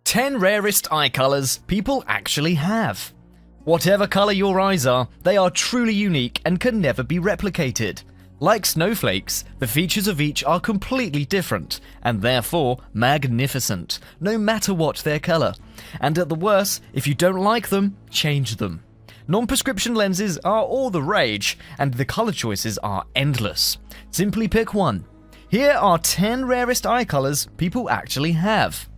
10 rarest eye colors people actually have. Whatever color your eyes are, they are truly unique and can never be replicated. Like snowflakes, the features of each are completely different, and therefore magnificent, no matter what their color. And at the worst, if you don't like them, change them. Non-prescription lenses are all the rage, and the color choices are endless. Simply pick one. Here are 10 rarest eye colors people actually have.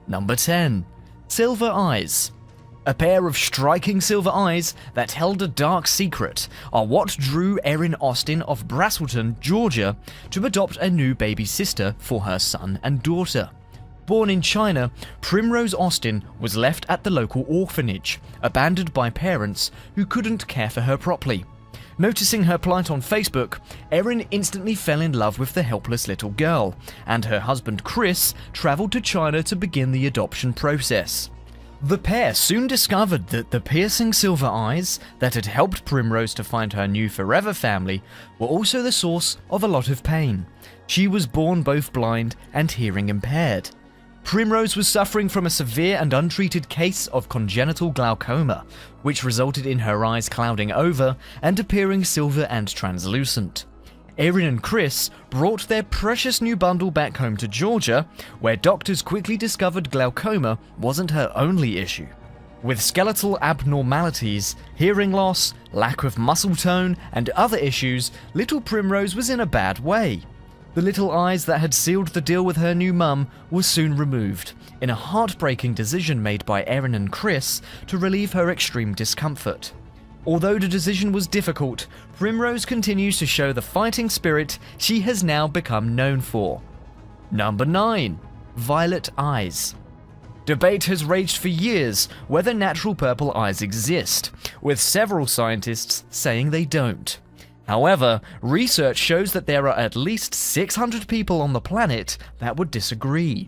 Number 10. Silver eyes. A pair of striking silver eyes that held a dark secret are what drew Erin Austin of Braselton, Georgia, to adopt a new baby sister for her son and daughter. Born in China, Primrose Austin was left at the local orphanage, abandoned by parents who couldn't care for her properly. Noticing her plight on Facebook, Erin instantly fell in love with the helpless little girl, and her husband Chris travelled to China to begin the adoption process. The pair soon discovered that the piercing silver eyes that had helped Primrose to find her new forever family were also the source of a lot of pain. She was born both blind and hearing impaired. Primrose was suffering from a severe and untreated case of congenital glaucoma, which resulted in her eyes clouding over and appearing silver and translucent. Erin and Chris brought their precious new bundle back home to Georgia, where doctors quickly discovered glaucoma wasn't her only issue. With skeletal abnormalities, hearing loss, lack of muscle tone, and other issues, little Primrose was in a bad way. The little eyes that had sealed the deal with her new mum were soon removed, in a heartbreaking decision made by Erin and Chris to relieve her extreme discomfort. Although the decision was difficult, Primrose continues to show the fighting spirit she has now become known for. Number 9. Violet eyes. Debate has raged for years whether natural purple eyes exist, with several scientists saying they don't. However, research shows that there are at least 600 people on the planet that would disagree.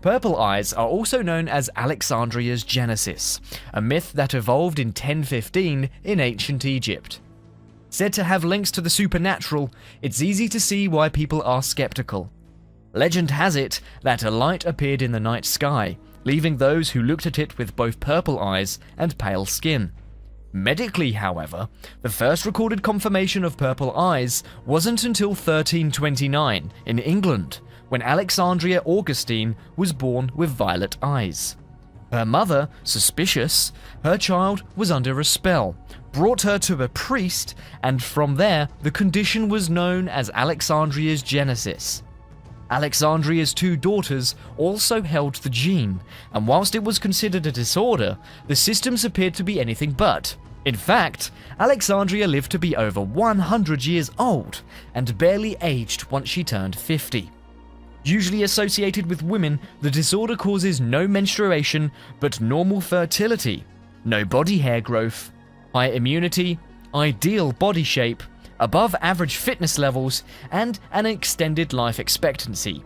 Purple eyes are also known as Alexandria's Genesis, a myth that evolved in 1015 in ancient Egypt. Said to have links to the supernatural, it's easy to see why people are skeptical. Legend has it that a light appeared in the night sky, leaving those who looked at it with both purple eyes and pale skin. Medically, however, the first recorded confirmation of purple eyes wasn't until 1329 in England, when Alexandria Augustine was born with violet eyes. Her mother, suspicious, her child was under a spell, brought her to a priest, and from there the condition was known as Alexandria's Genesis. Alexandria's two daughters also held the gene, and whilst it was considered a disorder, the symptoms appeared to be anything but. In fact, Alexandria lived to be over 100 years old, and barely aged once she turned 50. Usually associated with women, the disorder causes no menstruation, but normal fertility, no body hair growth, high immunity, ideal body shape, above average fitness levels, and an extended life expectancy.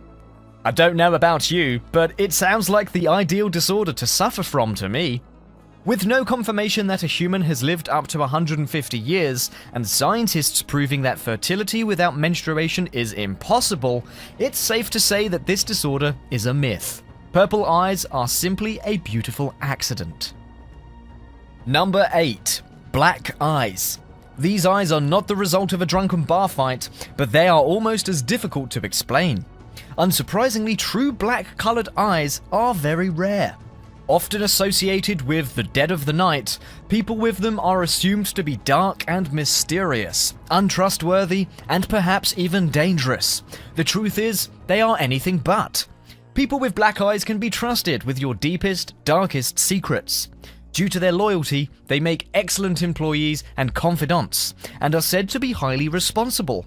I don't know about you, but it sounds like the ideal disorder to suffer from to me. With no confirmation that a human has lived up to 150 years, and scientists proving that fertility without menstruation is impossible, it's safe to say that this disorder is a myth. Purple eyes are simply a beautiful accident. Number 8. Black eyes. These eyes are not the result of a drunken bar fight, but they are almost as difficult to explain. Unsurprisingly, true black-colored eyes are very rare. Often associated with the dead of the night, people with them are assumed to be dark and mysterious, untrustworthy, and perhaps even dangerous. The truth is, they are anything but. People with black eyes can be trusted with your deepest, darkest secrets. Due to their loyalty, they make excellent employees and confidants, and are said to be highly responsible.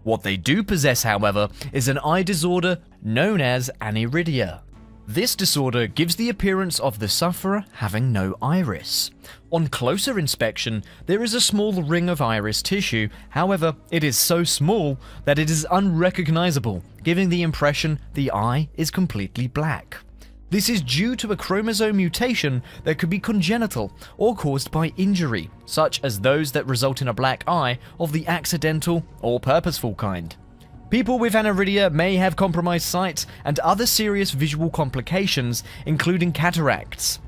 What they do possess, however, is an eye disorder known as aniridia. This disorder gives the appearance of the sufferer having no iris. On closer inspection, there is a small ring of iris tissue, however, it is so small that it is unrecognizable, giving the impression the eye is completely black. This is due to a chromosome mutation that could be congenital or caused by injury, such as those that result in a black eye of the accidental or purposeful kind. People with aniridia may have compromised sight and other serious visual complications, including cataracts.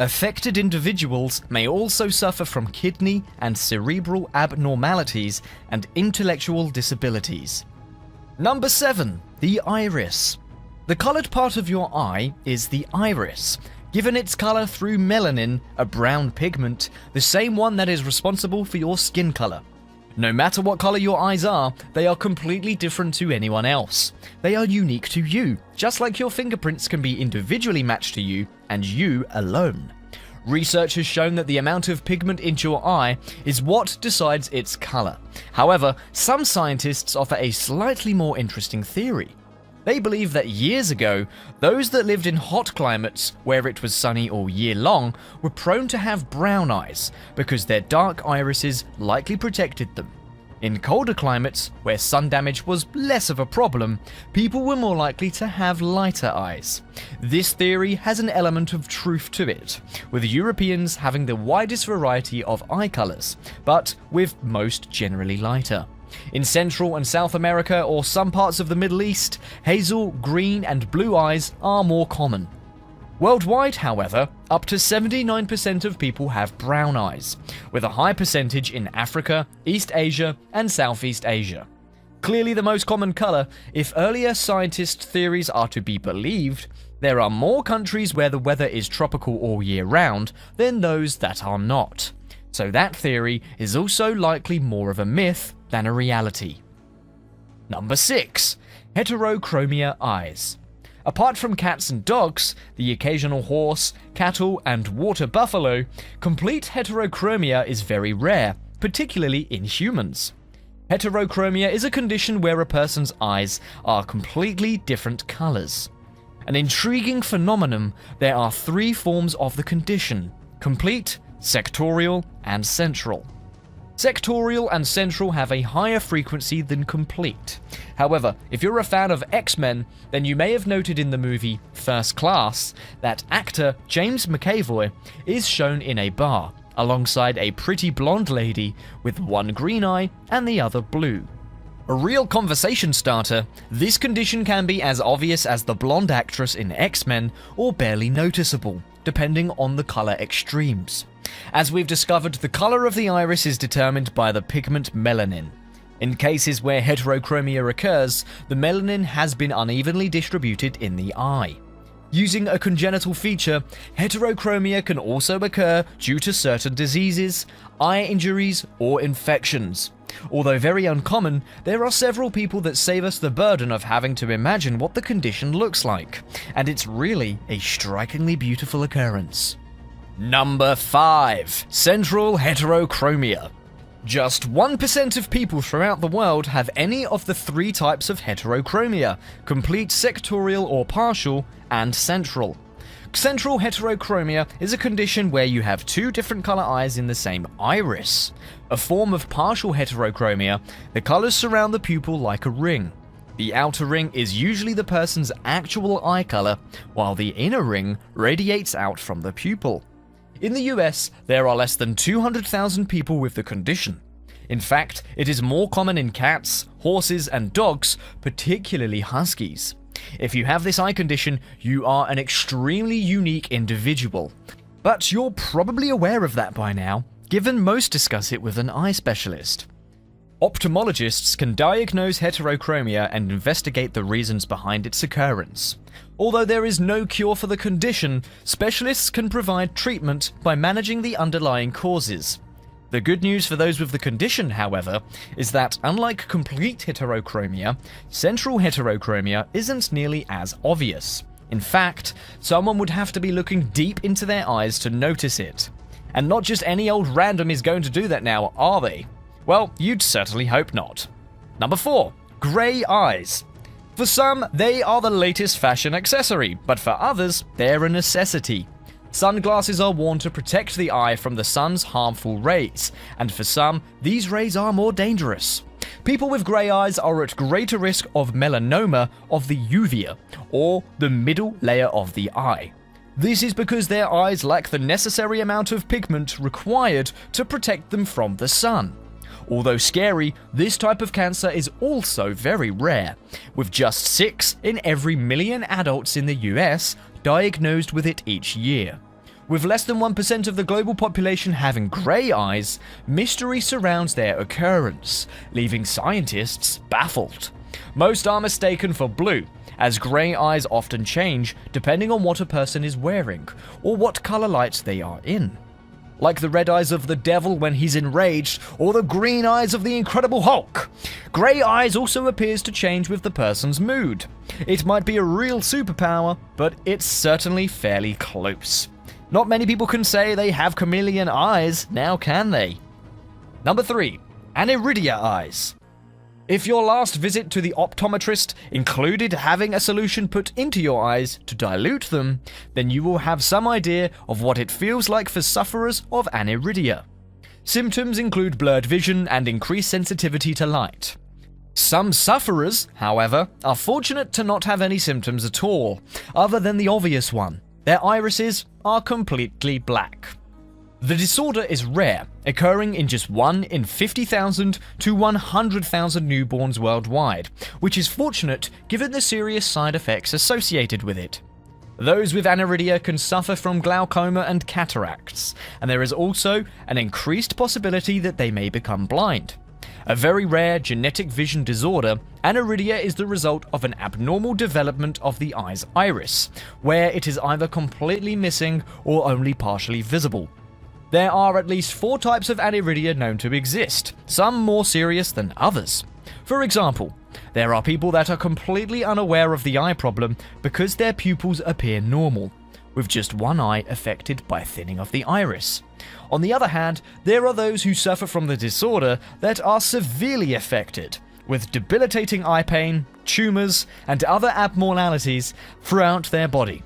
Affected individuals may also suffer from kidney and cerebral abnormalities and intellectual disabilities. Number 7. The iris. The colored part of your eye is the iris, given its color through melanin, a brown pigment, the same one that is responsible for your skin color. No matter what color your eyes are, they are completely different to anyone else. They are unique to you, just like your fingerprints can be individually matched to you and you alone. Research has shown that the amount of pigment into your eye is what decides its color. However, some scientists offer a slightly more interesting theory. They believe that years ago, those that lived in hot climates where it was sunny all year long were prone to have brown eyes because their dark irises likely protected them. In colder climates, where sun damage was less of a problem, people were more likely to have lighter eyes. This theory has an element of truth to it, with Europeans having the widest variety of eye colors, but with most generally lighter. In Central and South America or some parts of the Middle East, hazel, green, and blue eyes are more common. Worldwide, however, up to 79% of people have brown eyes, with a high percentage in Africa, East Asia, and Southeast Asia. Clearly the most common color, if earlier scientist theories are to be believed, there are more countries where the weather is tropical all year round than those that are not. So that theory is also likely more of a myth than a reality. Number 6. Heterochromia eyes. Apart from cats and dogs, the occasional horse, cattle, and water buffalo, complete heterochromia is very rare, particularly in humans. Heterochromia is a condition where a person's eyes are completely different colors. An intriguing phenomenon, there are 3 forms of the condition: complete, sectorial, and central. Sectorial and central have a higher frequency than complete. However, if you're a fan of X-Men, then you may have noted in the movie First Class that actor James McAvoy is shown in a bar, alongside a pretty blonde lady with one green eye and the other blue. A real conversation starter, this condition can be as obvious as the blonde actress in X-Men or barely noticeable, depending on the color extremes. As we've discovered, the color of the iris is determined by the pigment melanin. In cases where heterochromia occurs, the melanin has been unevenly distributed in the eye. Using a congenital feature, heterochromia can also occur due to certain diseases, eye injuries, or infections. Although very uncommon, there are several people that save us the burden of having to imagine what the condition looks like, and it's really a strikingly beautiful occurrence. Number 5. Central heterochromia. Just 1% of people throughout the world have any of the 3 types of heterochromia: complete, sectorial or partial, and central. Central heterochromia is a condition where you have 2 different color eyes in the same iris. A form of partial heterochromia, the colors surround the pupil like a ring. The outer ring is usually the person's actual eye color, while the inner ring radiates out from the pupil. In the US, there are less than 200,000 people with the condition. In fact, it is more common in cats, horses, and dogs, particularly huskies. If you have this eye condition, you are an extremely unique individual. But you're probably aware of that by now, given most discuss it with an eye specialist. Ophthalmologists can diagnose heterochromia and investigate the reasons behind its occurrence. Although there is no cure for the condition, specialists can provide treatment by managing the underlying causes. The good news for those with the condition, however, is that unlike complete heterochromia, central heterochromia isn't nearly as obvious. In fact, someone would have to be looking deep into their eyes to notice it. And not just any old random is going to do that now, are they? Well, you'd certainly hope not. Number 4. Grey eyes. For some, they are the latest fashion accessory, but for others, they're a necessity. Sunglasses are worn to protect the eye from the sun's harmful rays, and for some, these rays are more dangerous. People with grey eyes are at greater risk of melanoma of the uvea, or the middle layer of the eye. This is because their eyes lack the necessary amount of pigment required to protect them from the sun. Although scary, this type of cancer is also very rare, with just 6 in every million adults in the US diagnosed with it each year. With less than 1% of the global population having grey eyes, mystery surrounds their occurrence, leaving scientists baffled. Most are mistaken for blue, as grey eyes often change depending on what a person is wearing or what colour lights they are in. Like the red eyes of the devil when he's enraged, or the green eyes of the Incredible Hulk. Grey eyes also appears to change with the person's mood. It might be a real superpower, but it's certainly fairly close. Not many people can say they have chameleon eyes, now can they? Number 3. Aniridia eyes. If your last visit to the optometrist included having a solution put into your eyes to dilute them, then you will have some idea of what it feels like for sufferers of aniridia. Symptoms include blurred vision and increased sensitivity to light. Some sufferers, however, are fortunate to not have any symptoms at all, other than the obvious one. Their irises are completely black. The disorder is rare, occurring in just 1 in 50,000 to 100,000 newborns worldwide, which is fortunate given the serious side effects associated with it. Those with aniridia can suffer from glaucoma and cataracts, and there is also an increased possibility that they may become blind. A very rare genetic vision disorder, aniridia is the result of an abnormal development of the eye's iris, where it is either completely missing or only partially visible. There are at least 4 types of aniridia known to exist, some more serious than others. For example, there are people that are completely unaware of the eye problem because their pupils appear normal, with just one eye affected by thinning of the iris. On the other hand, there are those who suffer from the disorder that are severely affected, with debilitating eye pain, tumours, and other abnormalities throughout their body.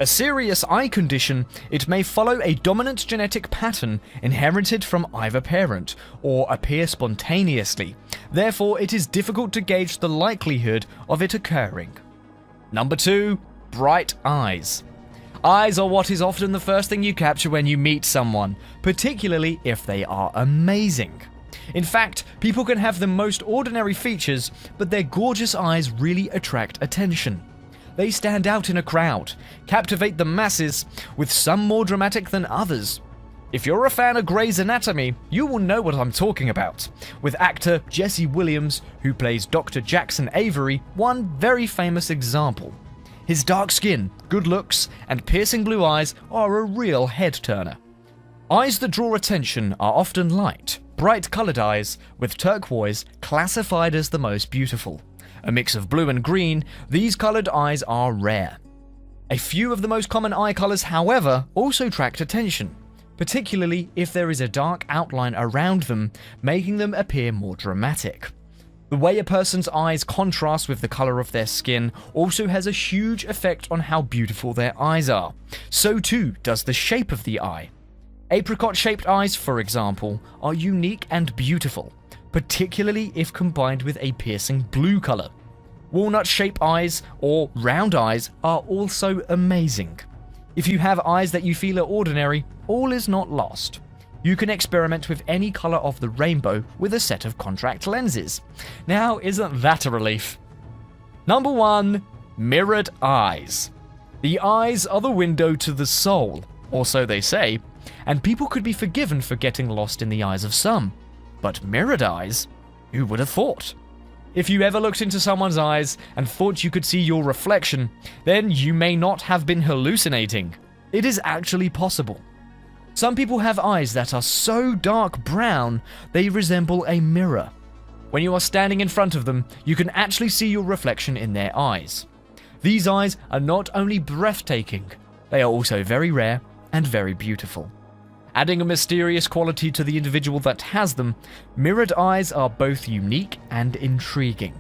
A serious eye condition, it may follow a dominant genetic pattern inherited from either parent, or appear spontaneously. Therefore, it is difficult to gauge the likelihood of it occurring. Number 2. Bright eyes. Eyes are what is often the first thing you capture when you meet someone, particularly if they are amazing. In fact, people can have the most ordinary features, but their gorgeous eyes really attract attention. They stand out in a crowd, captivate the masses, with some more dramatic than others. If you're a fan of Grey's Anatomy, you will know what I'm talking about, with actor Jesse Williams, who plays Dr. Jackson Avery, one very famous example. His dark skin, good looks, and piercing blue eyes are a real head-turner. Eyes that draw attention are often light, bright-coloured eyes, with turquoise classified as the most beautiful. A mix of blue and green, these coloured eyes are rare. A few of the most common eye colours, however, also attract attention, particularly if there is a dark outline around them, making them appear more dramatic. The way a person's eyes contrast with the colour of their skin also has a huge effect on how beautiful their eyes are. So too does the shape of the eye. Apricot-shaped eyes, for example, are unique and beautiful, particularly if combined with a piercing blue colour. Walnut-shaped eyes, or round eyes, are also amazing. If you have eyes that you feel are ordinary, all is not lost. You can experiment with any colour of the rainbow with a set of contact lenses. Now, isn't that a relief? Number 1. Mirrored eyes. The eyes are the window to the soul, or so they say, and people could be forgiven for getting lost in the eyes of some. But mirrored eyes? Who would have thought? If you ever looked into someone's eyes and thought you could see your reflection, then you may not have been hallucinating. It is actually possible. Some people have eyes that are so dark brown they resemble a mirror. When you are standing in front of them, you can actually see your reflection in their eyes. These eyes are not only breathtaking, they are also very rare and very beautiful. Adding a mysterious quality to the individual that has them, mirrored eyes are both unique and intriguing.